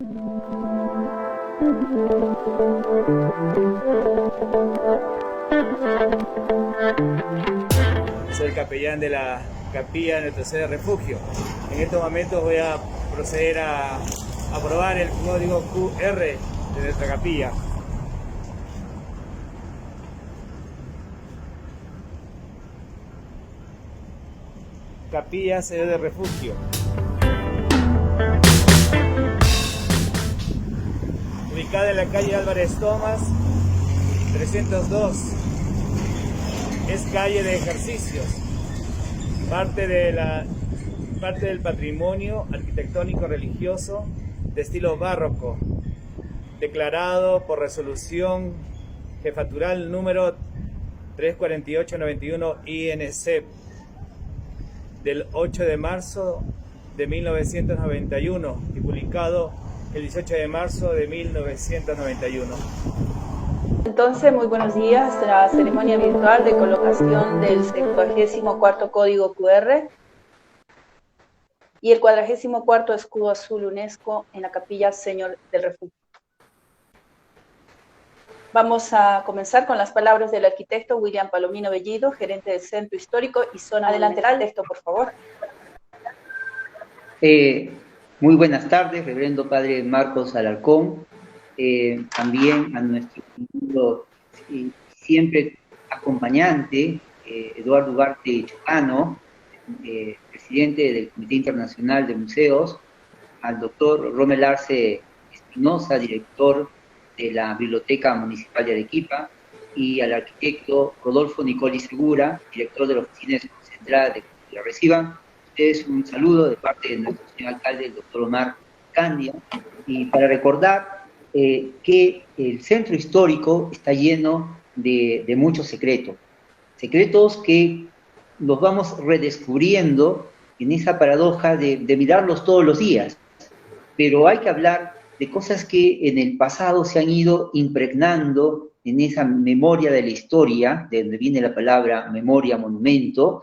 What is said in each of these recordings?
Soy el capellán de la capilla de nuestra sede de refugio. En estos momentos voy a proceder a aprobar el código QR de nuestra capilla. Capilla sede de refugio. Ubicada en la calle Álvarez Tomás, 302. Es calle de ejercicios. Parte del patrimonio arquitectónico religioso de estilo barroco, declarado por resolución jefatural número 34891 INC del 8 de marzo de 1991 y publicado el 18 de marzo de 1991. Entonces, muy buenos días. La ceremonia virtual de colocación del 74º código QR y el 44º escudo azul UNESCO en la capilla Señor del Refugio. Vamos a comenzar con las palabras del arquitecto William Palomino Bellido, gerente del Centro Histórico y Zona. Adelante el texto, por favor. Muy buenas tardes, reverendo padre Marcos Alarcón, también a nuestro siempre acompañante, Eduardo Ugarte Chocano, presidente del Comité Internacional de Museos, al doctor Rommel Arce Espinosa, director de la Biblioteca Municipal de Arequipa, y al arquitecto Rodolfo Nicoli Segura, director de la Oficina Central de la Reciban. Ustedes un saludo de parte de nuestro señor alcalde, el doctor Omar Candia, y para recordar que el centro histórico está lleno de muchos secretos que los vamos redescubriendo en esa paradoja de mirarlos todos los días, pero hay que hablar de cosas que en el pasado se han ido impregnando en esa memoria de la historia, de donde viene la palabra memoria, monumento,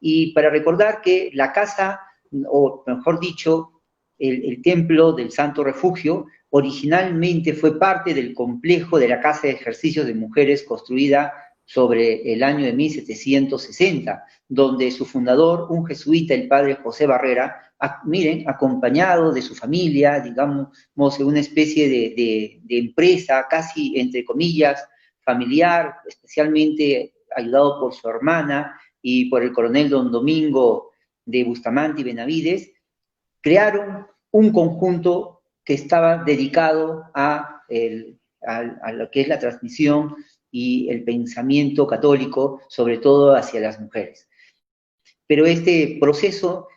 y para recordar que la casa, o mejor dicho, el templo del Santo Refugio, originalmente fue parte del complejo de la Casa de Ejercicios de Mujeres construida sobre el año de 1760, donde su fundador, un jesuita, el padre José Barrera, miren, acompañado de su familia, digamos, en una especie de empresa, casi entre comillas, familiar, especialmente ayudado por su hermana y por el coronel don Domingo de Bustamante y Benavides, crearon un conjunto que estaba dedicado a lo que es la transmisión y el pensamiento católico, sobre todo hacia las mujeres. Pero este proceso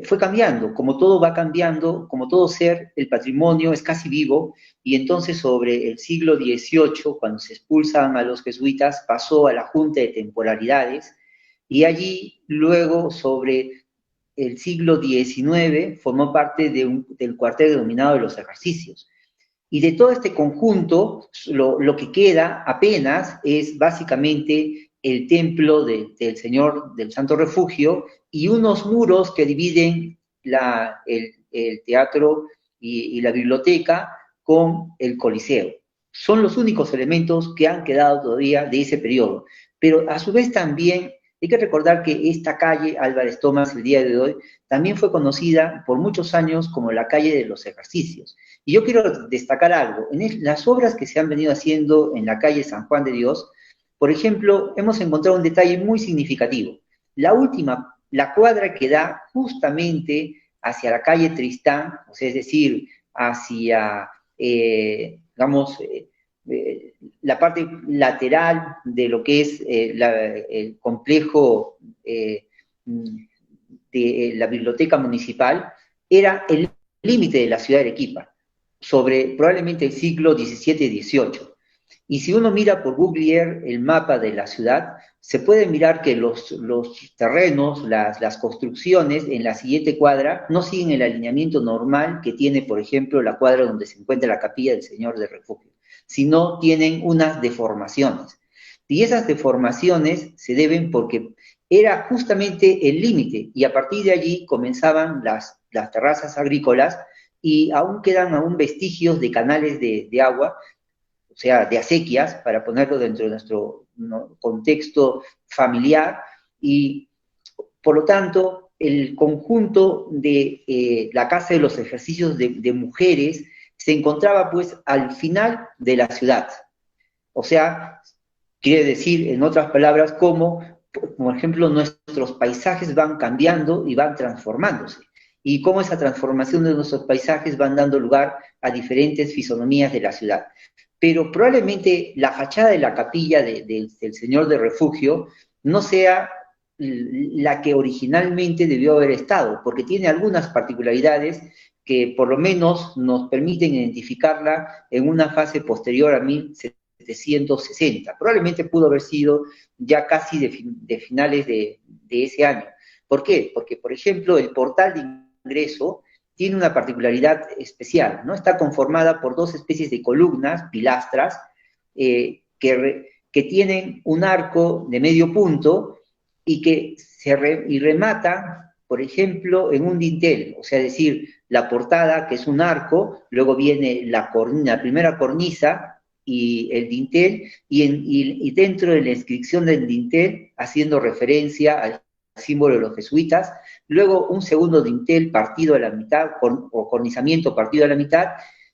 fue cambiando, como todo va cambiando, como todo ser, el patrimonio es casi vivo, y entonces sobre el siglo XVIII, cuando se expulsan a los jesuitas, pasó a la Junta de Temporalidades, y allí luego sobre el siglo XIX formó parte del cuartel denominado de los ejercicios. Y de todo este conjunto, lo que queda apenas es básicamente el templo del Señor del Santo Refugio y unos muros que dividen el teatro y la biblioteca con el Coliseo. Son los únicos elementos que han quedado todavía de ese periodo. Pero a su vez también hay que recordar que esta calle, Álvarez Tomás, el día de hoy, también fue conocida por muchos años como la calle de los ejercicios. Y yo quiero destacar algo. En las obras que se han venido haciendo en la calle San Juan de Dios, por ejemplo, hemos encontrado un detalle muy significativo. La última, la cuadra que da justamente hacia la calle Tristán, o sea, es decir, hacia, la parte lateral de lo que es el complejo de la biblioteca municipal, era el límite de la ciudad de Arequipa, sobre probablemente el siglo XVII y XVIII. Y si uno mira por Google Earth el mapa de la ciudad, se puede mirar que los terrenos, las construcciones en la siguiente cuadra no siguen el alineamiento normal que tiene, por ejemplo, la cuadra donde se encuentra la capilla del Señor del Refugio, sino tienen unas deformaciones. Y esas deformaciones se deben porque era justamente el límite, y a partir de allí comenzaban las terrazas agrícolas, y aún quedan vestigios de canales de agua, o sea, de acequias, para ponerlo dentro de nuestro contexto familiar, y por lo tanto, el conjunto de la Casa de los Ejercicios de Mujeres se encontraba pues al final de la ciudad. O sea, quiere decir, en otras palabras, como, por ejemplo, nuestros paisajes van cambiando y van transformándose. Y cómo esa transformación de nuestros paisajes van dando lugar a diferentes fisonomías de la ciudad. Pero probablemente la fachada de la capilla del Señor de Refugio no sea la que originalmente debió haber estado, porque tiene algunas particularidades que por lo menos nos permiten identificarla en una fase posterior a 1760. Probablemente pudo haber sido ya casi de finales de ese año. ¿Por qué? Porque, por ejemplo, el portal de ingreso tiene una particularidad especial, ¿no? Está conformada por dos especies de columnas, pilastras, que tienen un arco de medio punto y que remata, por ejemplo, en un dintel, o sea, es decir, la portada, que es un arco, luego viene la primera cornisa y el dintel, y dentro de la inscripción del dintel, haciendo referencia al símbolo de los jesuitas, luego un segundo dintel partido a la mitad, o cornizamiento partido a la mitad,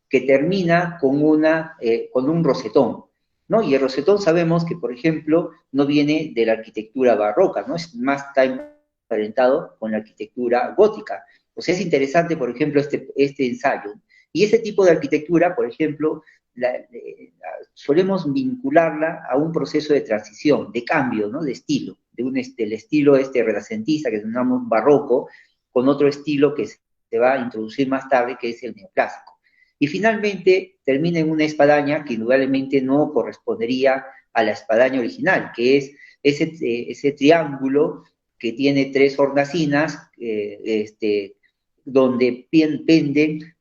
que termina con un rosetón, ¿no? Y el rosetón sabemos que, por ejemplo, no viene de la arquitectura barroca, ¿no? Está emparentado con la arquitectura gótica. O sea, es interesante, por ejemplo, este ensayo. Y ese tipo de arquitectura, por ejemplo, solemos vincularla a un proceso de transición, de cambio, ¿no? De estilo, del estilo renacentista, que llamamos barroco, con otro estilo que se va a introducir más tarde, que es el neoclásico. Y finalmente termina en una espadaña que indudablemente no correspondería a la espadaña original, que es ese triángulo que tiene tres hornacinas, donde penden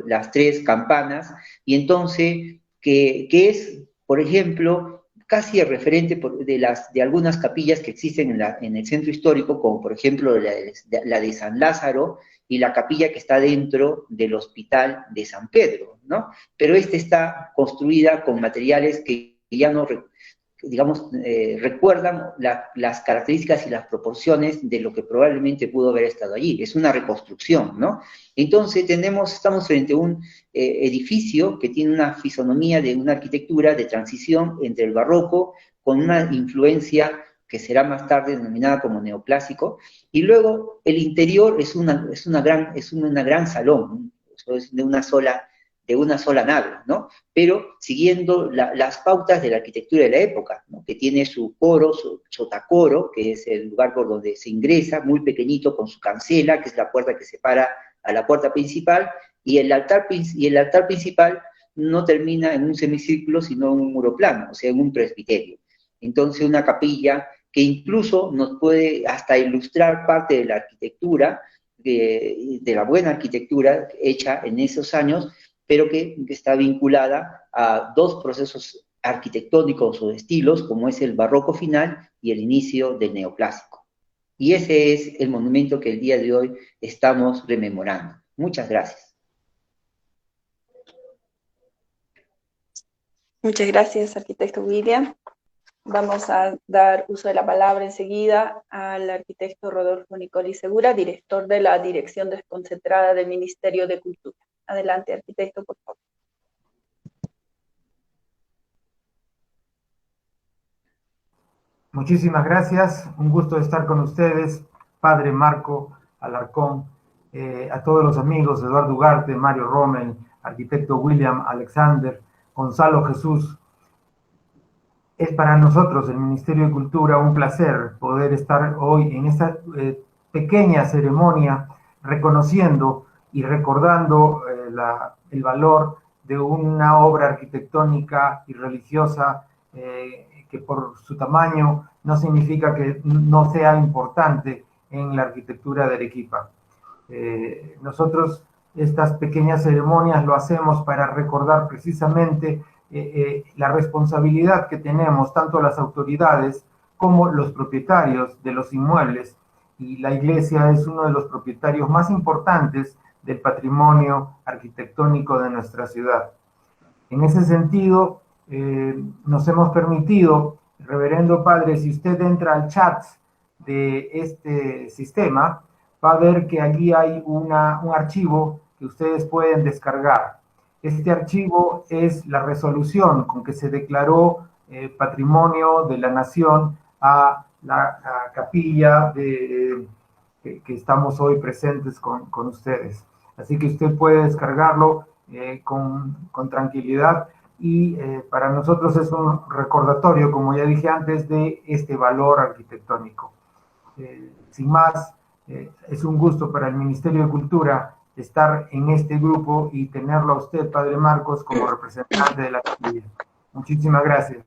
las tres campanas, y entonces, que es, por ejemplo, casi el referente de algunas capillas que existen en el centro histórico, como por ejemplo la de San Lázaro, y la capilla que está dentro del Hospital de San Pedro, ¿no? Pero está construida con materiales que ya no, digamos, recuerdan las características y las proporciones de lo que probablemente pudo haber estado allí. Es una reconstrucción, ¿no? Entonces estamos frente a un edificio que tiene una fisonomía de una arquitectura de transición entre el barroco, con una influencia que será más tarde denominada como neoclásico, y luego el interior es una gran salón, ¿no? Es de una sola nave, ¿no? Pero siguiendo las pautas de la arquitectura de la época, ¿no? Que tiene su coro, su chotacoro, que es el lugar por donde se ingresa, muy pequeñito, con su cancela, que es la puerta que separa a la puerta principal, y el altar principal no termina en un semicírculo, sino en un muro plano, o sea, en un presbiterio. Entonces, una capilla que incluso nos puede hasta ilustrar parte de la arquitectura, de la buena arquitectura hecha en esos años, pero que está vinculada a dos procesos arquitectónicos o de estilos, como es el barroco final y el inicio del neoclásico. Y ese es el monumento que el día de hoy estamos rememorando. Muchas gracias. Muchas gracias, arquitecto William. Vamos a dar uso de la palabra enseguida al arquitecto Rodolfo Nicoli Segura, director de la Dirección Desconcentrada del Ministerio de Cultura. Adelante, arquitecto, por favor. Muchísimas gracias, un gusto estar con ustedes, padre Marco Alarcón, a todos los amigos, Eduardo Ugarte, Mario Rommel, arquitecto William Alexander, Gonzalo Jesús. Es para nosotros, el Ministerio de Cultura, un placer poder estar hoy en esta pequeña ceremonia reconociendo y recordando el valor de una obra arquitectónica y religiosa que por su tamaño no significa que no sea importante en la arquitectura de Arequipa. Nosotros estas pequeñas ceremonias lo hacemos para recordar precisamente la responsabilidad que tenemos tanto las autoridades como los propietarios de los inmuebles, y la Iglesia es uno de los propietarios más importantes del patrimonio arquitectónico de nuestra ciudad. En ese sentido, nos hemos permitido, reverendo padre, si usted entra al chat de este sistema, va a ver que allí hay un archivo que ustedes pueden descargar. Este archivo es la resolución con que se declaró patrimonio de la nación a la capilla que estamos hoy presentes con ustedes. Así que usted puede descargarlo con tranquilidad y para nosotros es un recordatorio, como ya dije antes, de este valor arquitectónico. Sin más, es un gusto para el Ministerio de Cultura estar en este grupo y tenerlo a usted, Padre Marcos, como representante de la capilla. Muchísimas gracias.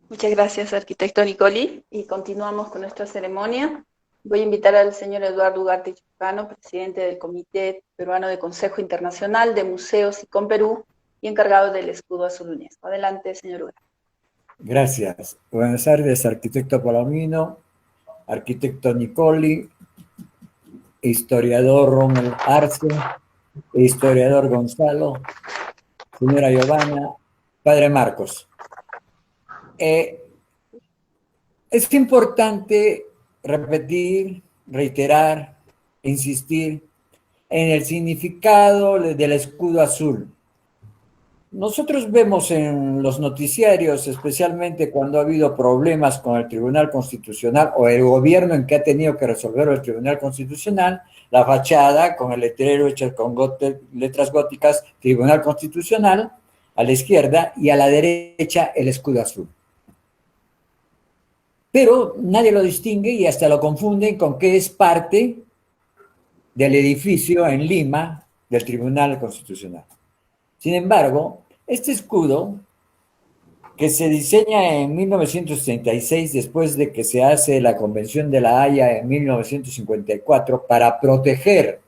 Muchas gracias, arquitecto Nicoli. Y continuamos con nuestra ceremonia. Voy a invitar al señor Eduardo Ugarte Chocano, presidente del Comité Peruano de Consejo Internacional de Museos y con Perú y encargado del Escudo Azul UNESCO. Adelante, señor Ugarte. Gracias. Buenas tardes, arquitecto Palomino, arquitecto Nicoli, historiador Rommel Arce, historiador Gonzalo, señora Giovanna, padre Marcos. Es importante repetir, reiterar, insistir en el significado del escudo azul. Nosotros vemos en los noticiarios, especialmente cuando ha habido problemas con el Tribunal Constitucional o el gobierno en que ha tenido que resolver el Tribunal Constitucional, la fachada con el letrero hecho con letras góticas, Tribunal Constitucional, a la izquierda, y a la derecha el escudo azul. Pero nadie lo distingue y hasta lo confunden con que es parte del edificio en Lima del Tribunal Constitucional. Sin embargo, este escudo, que se diseña en 1936, después de que se hace la Convención de La Haya en 1954, para proteger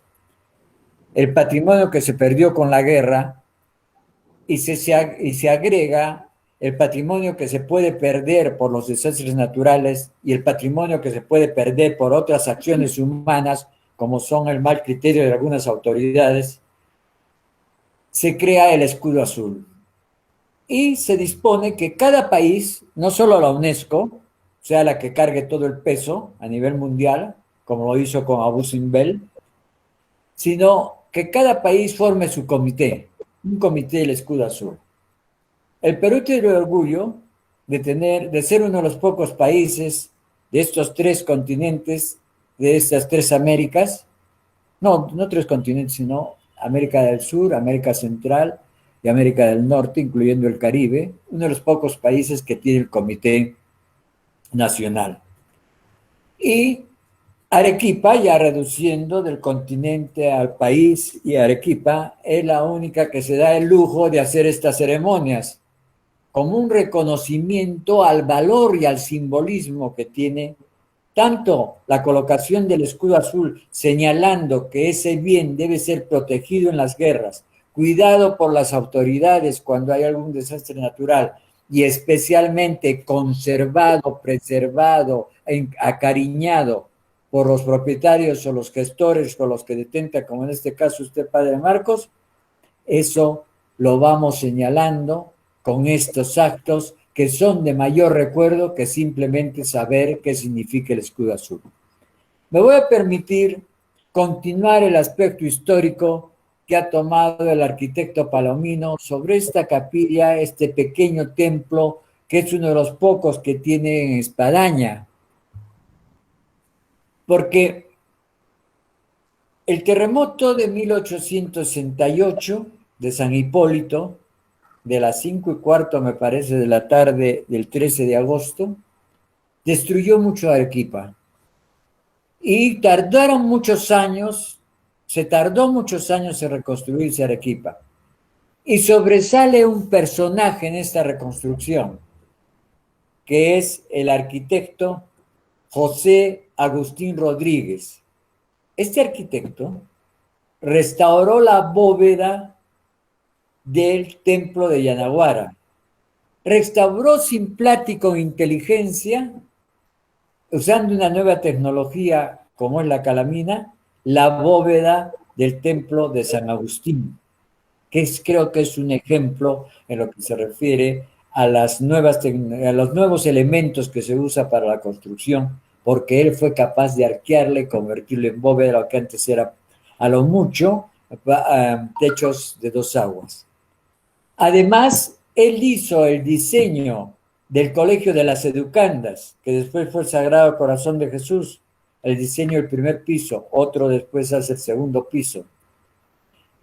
el patrimonio que se perdió con la guerra, y se agrega el patrimonio que se puede perder por los desastres naturales y el patrimonio que se puede perder por otras acciones humanas, como son el mal criterio de algunas autoridades, se crea el escudo azul. Y se dispone que cada país, no solo la UNESCO, sea la que cargue todo el peso a nivel mundial, como lo hizo con Abu Simbel, sino que cada país forme su comité, un comité del escudo azul. El Perú tiene el orgullo de ser uno de los pocos países de estos tres continentes, de estas tres Américas, no tres continentes, sino América del Sur, América Central y América del Norte, incluyendo el Caribe, uno de los pocos países que tiene el Comité Nacional. Y Arequipa, ya reduciendo del continente al país, y Arequipa es la única que se da el lujo de hacer estas ceremonias, como un reconocimiento al valor y al simbolismo que tiene tanto la colocación del escudo azul, señalando que ese bien debe ser protegido en las guerras, cuidado por las autoridades cuando hay algún desastre natural, y especialmente conservado, preservado, acariñado por los propietarios o los gestores o los que detentan, como en este caso usted, padre Marcos. Eso lo vamos señalando con estos actos que son de mayor recuerdo que simplemente saber qué significa el escudo azul. Me voy a permitir continuar el aspecto histórico que ha tomado el arquitecto Palomino sobre esta capilla, este pequeño templo que es uno de los pocos que tiene espadaña. Porque el terremoto de 1868 de San Hipólito, de las 5:15, me parece, de la tarde del 13 de agosto, destruyó mucho Arequipa. Y se tardó muchos años en reconstruirse Arequipa. Y sobresale un personaje en esta reconstrucción, que es el arquitecto José Agustín Rodríguez. Este arquitecto restauró la bóveda del templo de Yanaguara. Restauró sin plática o inteligencia, usando una nueva tecnología como es la calamina, la bóveda del templo de San Agustín, que creo que es un ejemplo en lo que se refiere a los nuevos elementos que se usa para la construcción, porque él fue capaz de arquearle, convertirlo en bóveda, lo que antes era a lo mucho techos de dos aguas. Además, él hizo el diseño del Colegio de las Educandas, que después fue el Sagrado Corazón de Jesús, el diseño del primer piso, otro después hace el segundo piso.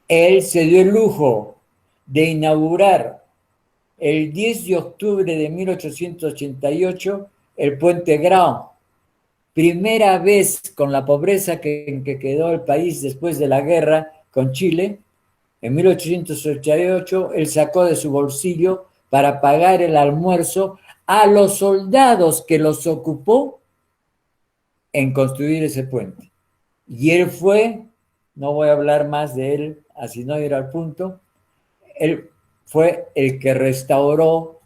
Él se dio el lujo de inaugurar el 10 de octubre de 1888 el puente Grau. Primera vez con la pobreza en que quedó el país después de la guerra con Chile. En 1888 él sacó de su bolsillo para pagar el almuerzo a los soldados que los ocupó en construir ese puente. Y él fue, no voy a hablar más de él, así no ir al punto, él fue el que restauró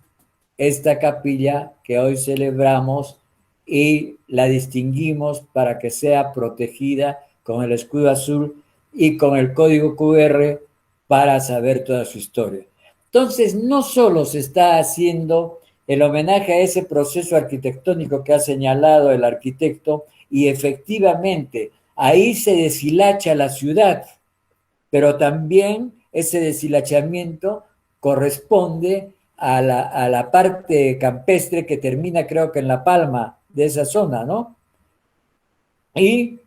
esta capilla que hoy celebramos y la distinguimos para que sea protegida con el escudo azul y con el código QR para saber toda su historia. Entonces, no solo se está haciendo el homenaje a ese proceso arquitectónico que ha señalado el arquitecto, y efectivamente ahí se deshilacha la ciudad, pero también ese deshilachamiento corresponde a la parte campestre que termina, creo que en La Palma de esa zona, ¿no? Y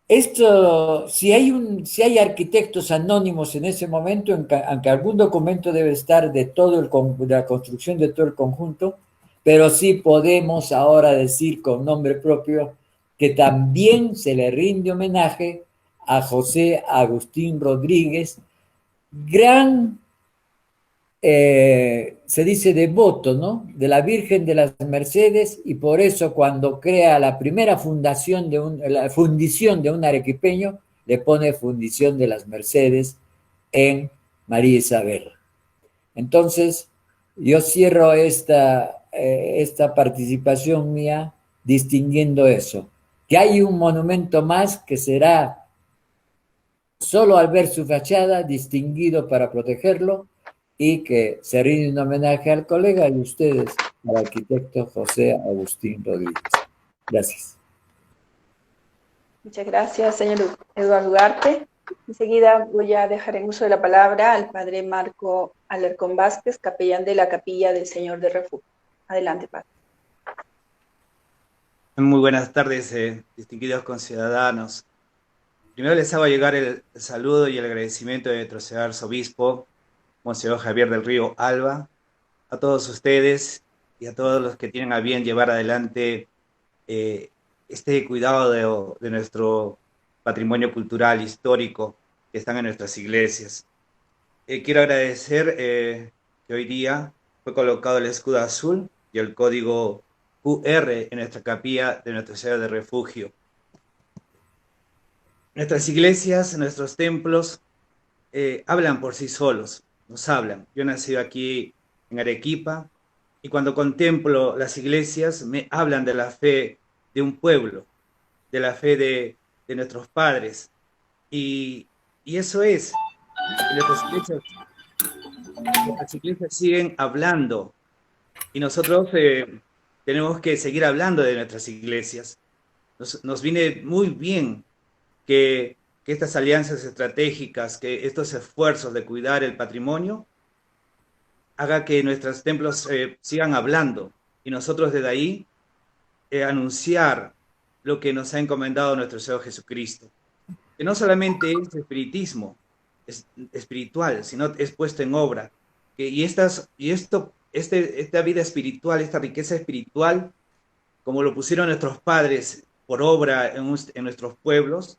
esto, si hay arquitectos anónimos en ese momento, aunque algún documento debe estar de la construcción de todo el conjunto, pero sí podemos ahora decir con nombre propio que también se le rinde homenaje a José Agustín Rodríguez, gran, se dice devoto, ¿no?, de la Virgen de las Mercedes, y por eso cuando crea la primera fundición de un arequipeño, le pone fundición de las Mercedes en María Isabel. Entonces, yo cierro esta participación mía distinguiendo eso, que hay un monumento más que será solo al ver su fachada distinguido para protegerlo, y que se rinde un homenaje al colega y ustedes, al arquitecto José Agustín Rodríguez. Gracias. Muchas gracias, señor Eduardo Ugarte. Enseguida voy a dejar en uso de la palabra al padre Marco Alarcón Vázquez, capellán de la Capilla del Señor de Refugio. Adelante, padre. Muy buenas tardes, distinguidos conciudadanos. Primero les hago llegar el saludo y el agradecimiento de nuestro señor arzobispo, Monseñor Javier del Río Alba, a todos ustedes y a todos los que tienen a bien llevar adelante este cuidado de nuestro patrimonio cultural, histórico, que están en nuestras iglesias. Quiero agradecer que hoy día fue colocado el escudo azul y el código QR en nuestra capilla de Nuestra Señora de Refugio. Nuestras iglesias, nuestros templos hablan por sí solos, nos hablan. Yo he nacido aquí en Arequipa y cuando contemplo las iglesias me hablan de la fe de un pueblo, de la fe de nuestros padres. Y eso es, nuestras iglesias siguen hablando y nosotros tenemos que seguir hablando de nuestras iglesias. Nos viene muy bien que estas alianzas estratégicas, que estos esfuerzos de cuidar el patrimonio, haga que nuestros templos sigan hablando y nosotros desde ahí anunciar lo que nos ha encomendado nuestro Señor Jesucristo. Que no solamente es espiritismo, es espiritual, sino es puesto en obra. Esta vida espiritual, esta riqueza espiritual, como lo pusieron nuestros padres por obra en nuestros pueblos,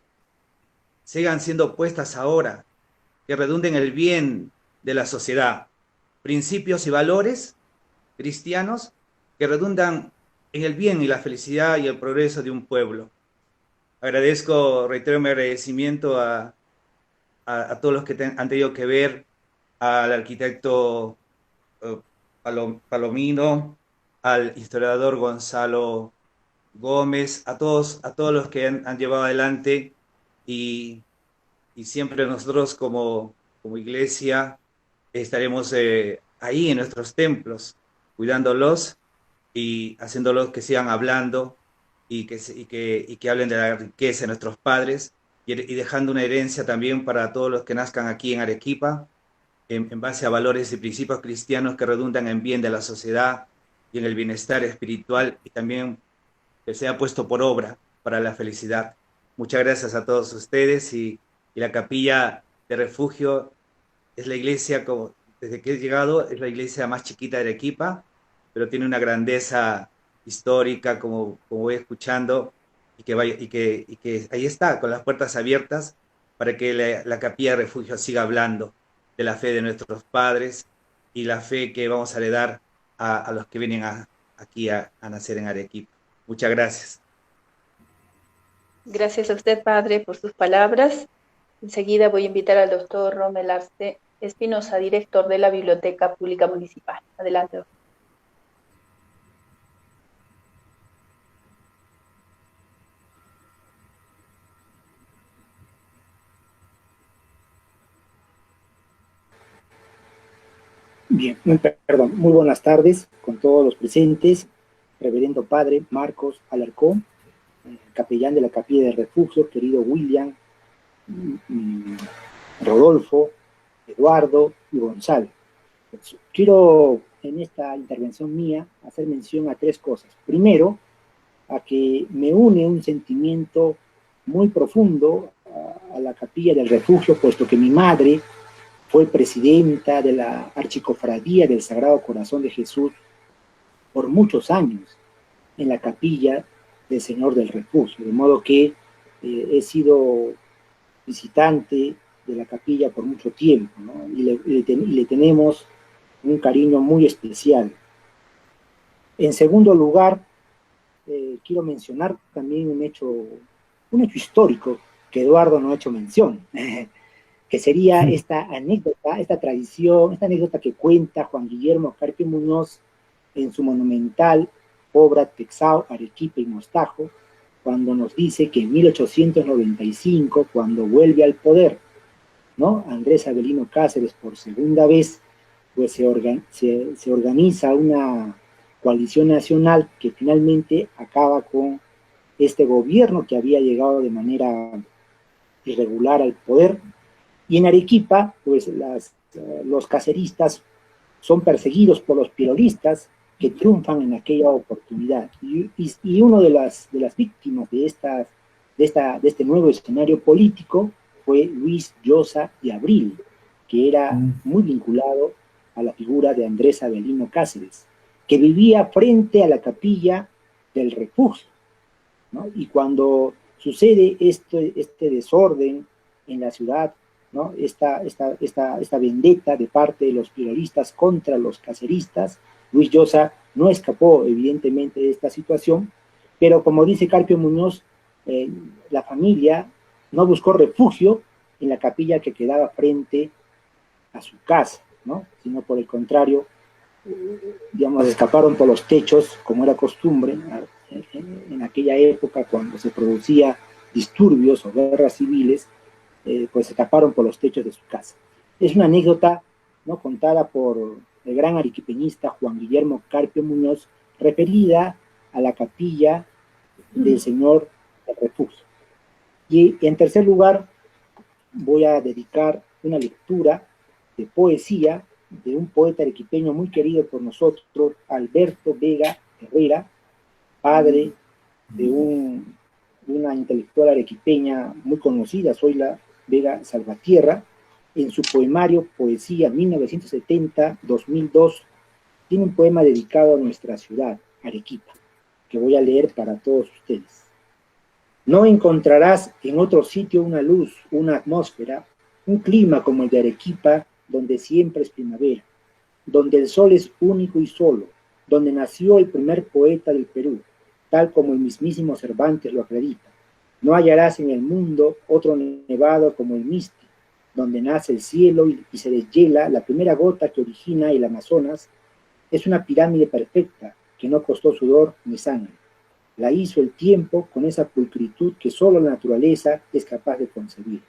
sigan siendo puestas ahora, que redunden en el bien de la sociedad. Principios y valores cristianos que redundan en el bien y la felicidad y el progreso de un pueblo. Reitero mi agradecimiento a todos los que han tenido que ver, al arquitecto Palomino, al historiador Gonzalo Gómez, a todos los que han llevado adelante y, y siempre nosotros como iglesia estaremos ahí en nuestros templos, cuidándolos y haciéndolos que sigan hablando y que hablen de la riqueza de nuestros padres y dejando una herencia también para todos los que nazcan aquí en Arequipa, en base a valores y principios cristianos que redundan en bien de la sociedad y en el bienestar espiritual y también que sea puesto por obra para la felicidad. Muchas gracias a todos ustedes y la capilla de refugio es la iglesia, como, desde que he llegado, es la iglesia más chiquita de Arequipa, pero tiene una grandeza histórica, como voy escuchando, y que ahí está, con las puertas abiertas, para que la capilla de refugio siga hablando de la fe de nuestros padres y la fe que vamos a heredar a los que vienen aquí a nacer en Arequipa. Muchas gracias. Gracias a usted, padre, por sus palabras. Enseguida voy a invitar al doctor Rommel Arce Espinosa, director de la Biblioteca Pública Municipal. Adelante, doctor. Bien, perdón, muy buenas tardes con todos los presentes, reverendo padre Marcos Alarcón, capellán de la capilla de refugio, querido William, Rodolfo, Eduardo y Gonzalo. Quiero en esta intervención mía hacer mención a tres cosas. Primero, a que me une un sentimiento muy profundo a la capilla del refugio, puesto que mi madre fue presidenta de la Archicofradía del Sagrado Corazón de Jesús por muchos años en la capilla del Señor del Refugio, de modo que he sido visitante de la capilla por mucho tiempo, ¿no? y le tenemos un cariño muy especial. En segundo lugar, quiero mencionar también un hecho histórico que Eduardo no ha hecho mención, que sería esta anécdota, esta tradición, esta anécdota que cuenta Juan Guillermo Carpio Muñoz en su monumental obra Texao, Arequipa y Mostajo, cuando nos dice que en 1895, cuando vuelve al poder, ¿no?, Andrés Avelino Cáceres por segunda vez, pues se organiza una coalición nacional que finalmente acaba con este gobierno que había llegado de manera irregular al poder. Y en Arequipa, pues los caceristas son perseguidos por los pirolistas que triunfan en aquella oportunidad. Y uno de las víctimas de este nuevo escenario político fue Luis Llosa de Abril, que era muy vinculado a la figura de Andrés Avelino Cáceres, que vivía frente a la capilla del refugio, ¿no? Y cuando sucede este desorden en la ciudad, ¿no?, esta vendetta de parte de los pirolistas contra los caceristas, Luis Llosa no escapó evidentemente de esta situación, pero como dice Carpio Muñoz, la familia no buscó refugio en la capilla que quedaba frente a su casa, ¿no?, sino por el contrario, digamos, escaparon por los techos, como era costumbre en aquella época cuando se producía disturbios o guerras civiles, pues escaparon por los techos de su casa. Es una anécdota, ¿no?, contada por el gran arequipeñista Juan Guillermo Carpio Muñoz, referida a la capilla del Señor del Refugio. Y en tercer lugar, voy a dedicar una lectura de poesía de un poeta arequipeño muy querido por nosotros, Alberto Vega Herrera, padre de una intelectual arequipeña muy conocida, Zoila Vega Salvatierra. En su poemario Poesía 1970-2002 tiene un poema dedicado a nuestra ciudad, Arequipa, que voy a leer para todos ustedes. No encontrarás en otro sitio una luz, una atmósfera, un clima como el de Arequipa, donde siempre es primavera, donde el sol es único y solo, donde nació el primer poeta del Perú, tal como el mismísimo Cervantes lo acredita. No hallarás en el mundo otro nevado como el Misti, donde nace el cielo y se deshiela la primera gota que origina el Amazonas. Es una pirámide perfecta que no costó sudor ni sangre. La hizo el tiempo con esa pulcritud que solo la naturaleza es capaz de concebir.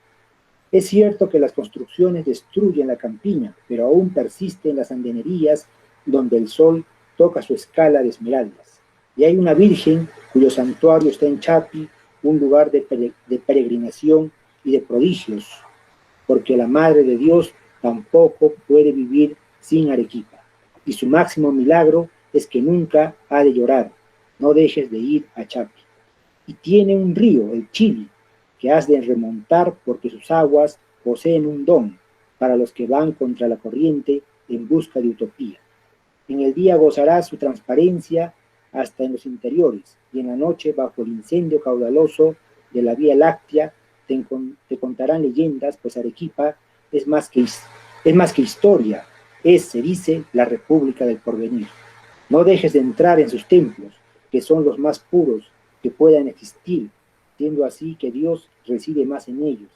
Es cierto que las construcciones destruyen la campiña, pero aún persisten las andenerías donde el sol toca su escala de esmeraldas. Y hay una virgen cuyo santuario está en Chapi, un lugar de peregrinación y de prodigios, porque la Madre de Dios tampoco puede vivir sin Arequipa. Y su máximo milagro es que nunca ha de llorar. No dejes de ir a Chapi. Y tiene un río, el Chili, que has de remontar porque sus aguas poseen un don para los que van contra la corriente en busca de utopía. En el día gozarás su transparencia hasta en los interiores, y en la noche, bajo el incendio caudaloso de la Vía Láctea, te contarán leyendas, pues Arequipa es más que historia, se dice, la República del Porvenir. No dejes de entrar en sus templos, que son los más puros que puedan existir, siendo así que Dios reside más en ellos.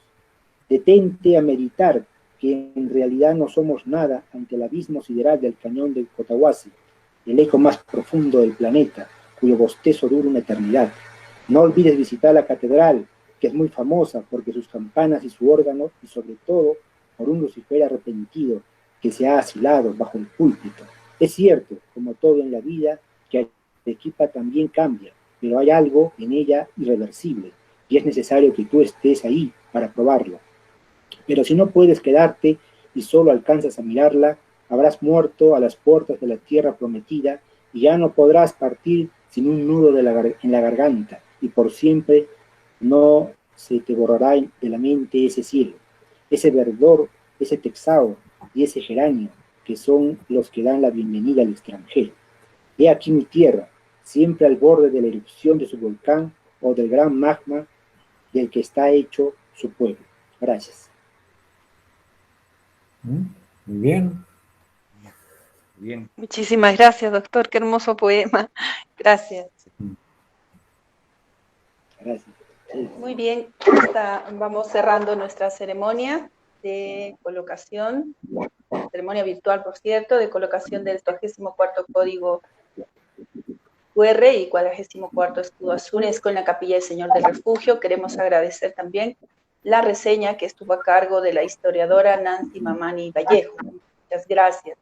Detente a meditar que en realidad no somos nada ante el abismo sideral del cañón del Cotahuasi, el eco más profundo del planeta, cuyo bostezo dura una eternidad. No olvides visitar la catedral, que es muy famosa porque sus campanas y su órgano, y sobre todo por un Lucifer arrepentido que se ha asilado bajo el púlpito. Es cierto, como todo en la vida, que Arequipa también cambia, pero hay algo en ella irreversible, y es necesario que tú estés ahí para probarlo. Pero si no puedes quedarte y solo alcanzas a mirarla, habrás muerto a las puertas de la tierra prometida y ya no podrás partir sin un nudo en la garganta, y por siempre no se te borrará de la mente ese cielo, ese verdor, ese texao y ese geranio, que son los que dan la bienvenida al extranjero. He aquí mi tierra, siempre al borde de la erupción de su volcán o del gran magma del que está hecho su pueblo. Gracias. Muy bien. Bien. Muchísimas gracias, doctor. Qué hermoso poema. Gracias. Gracias. Sí. Muy bien, vamos cerrando nuestra ceremonia de colocación, ceremonia virtual, por cierto, de colocación del 84 código QR y 44 escudo azul en la Capilla del Señor del Refugio. Queremos agradecer también la reseña que estuvo a cargo de la historiadora Nancy Mamani Vallejo. Muchas gracias.